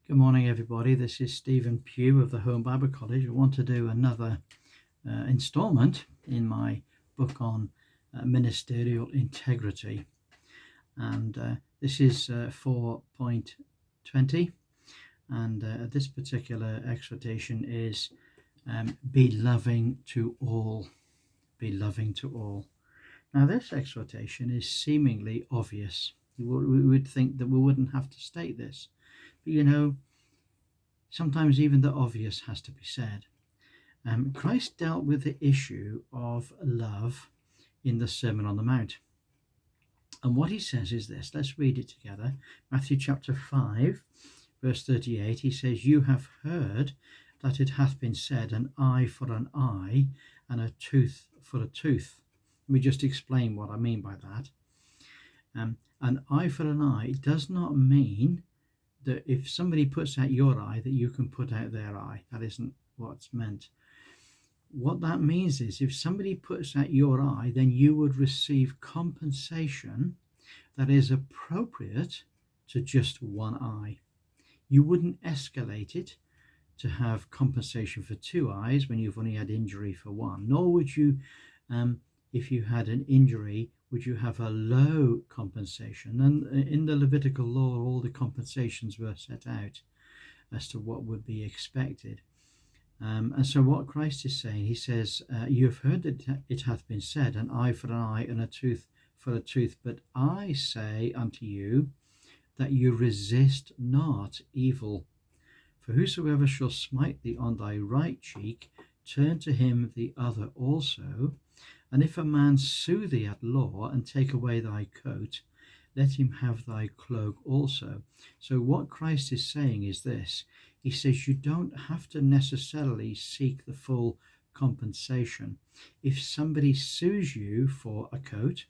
Good morning, everybody. This is Stephen Pugh of the Home Bible College. I want to do another installment in my book on Ministerial Integrity. And this is 4.20. And this particular exhortation is be loving to all. Be loving to all. Now, this exhortation is seemingly obvious. We would think that we wouldn't have to state this. But sometimes even the obvious has to be said. Christ dealt with the issue of love in the Sermon on the Mount. And what he says is this. Let's read it together. Matthew chapter 5, verse 38, he says, "You have heard that it hath been said, an eye for an eye, and a tooth for a tooth." Let me just explain what I mean by that. An eye for an eye does not mean that if somebody puts out your eye, that you can put out their eye. That isn't what's meant. What that means is if somebody puts out your eye, then you would receive compensation that is appropriate to just one eye. You wouldn't escalate it to have compensation for two eyes when you've only had injury for one. Nor would you, if you had an injury, would you have a low compensation. And in the Levitical law, all the compensations were set out as to what would be expected. And so what Christ is saying, he says, you have heard that it hath been said, an eye for an eye and a tooth for a tooth. But I say unto you that you resist not evil. For whosoever shall smite thee on thy right cheek, turn to him the other also. And if a man sue thee at law and take away thy coat, let him have thy cloak also. So what Christ is saying is this. He says you don't have to necessarily seek the full compensation. If somebody sues you for a coat,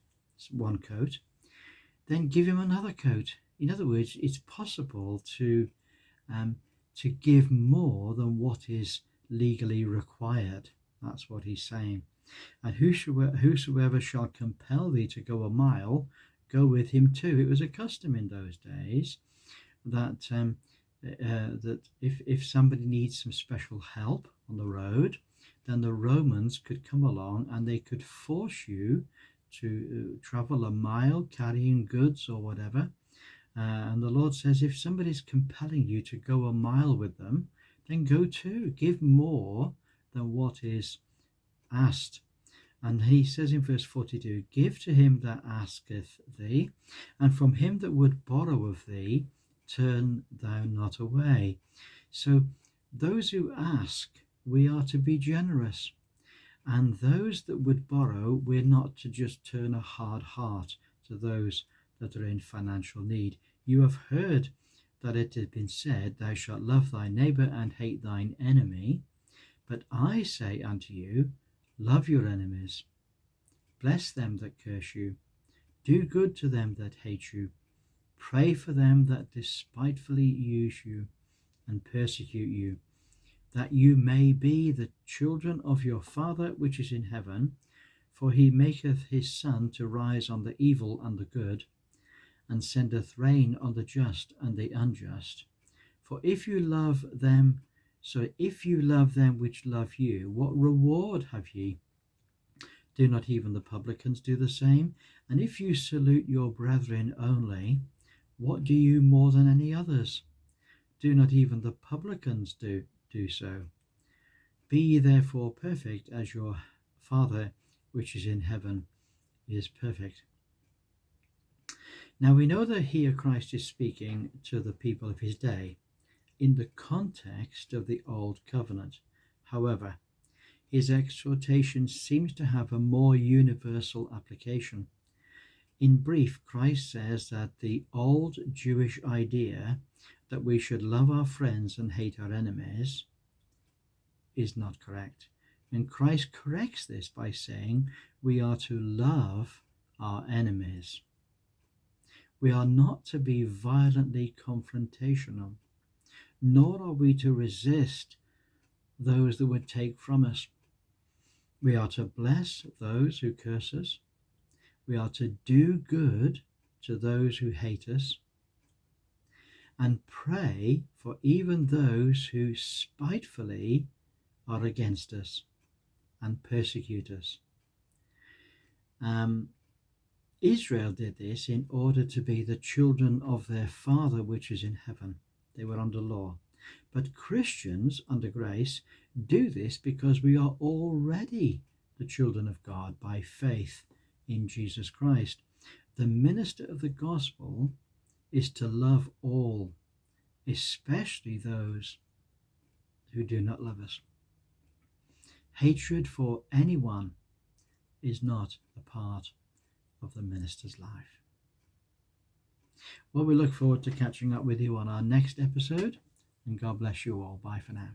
one coat, then give him another coat. In other words, it's possible to give more than what is legally required. That's what he's saying. And whosoever shall compel thee to go a mile, go with him too. It was a custom in those days that that if somebody needs some special help on the road, then the Romans could come along and they could force you to travel a mile carrying goods or whatever. And the Lord says, if somebody's compelling you to go a mile with them, then go too. Give more than what is asked. And he says in verse 42, give to him that asketh thee, and from him that would borrow of thee, turn thou not away. So those who ask, we are to be generous. And those that would borrow, we're not to just turn a hard heart to those that are in financial need. You have heard that it has been said, thou shalt love thy neighbour and hate thine enemy. But I say unto you, love your enemies, bless them that curse you, do good to them that hate you, pray for them that despitefully use you and persecute you, that you may be the children of your Father which is in heaven. For he maketh his sun to rise on the evil and the good, and sendeth rain on the just and the unjust. For if you love them which love you, what reward have ye? Do not even the publicans do the same? And if you salute your brethren only, what do you more than any others? Do not even the publicans do so? Be ye therefore perfect, as your Father which is in heaven is perfect. Now we know that here Christ is speaking to the people of his day in the context of the Old Covenant. However, his exhortation seems to have a more universal application. In brief, Christ says that the old Jewish idea that we should love our friends and hate our enemies is not correct. And Christ corrects this by saying we are to love our enemies. We are not to be violently confrontational, nor are we to resist those that would take from us. We are to bless those who curse us. We are to do good to those who hate us. and pray for even those who spitefully are against us and persecute us. Israel did this in order to be the children of their Father which is in heaven. They were under law. But Christians under grace do this because we are already the children of God by faith in Jesus Christ. The minister of the gospel is to love all, especially those who do not love us. Hatred for anyone is not a part of the minister's life. Well, we look forward to catching up with you on our next episode, and God bless you all. Bye for now.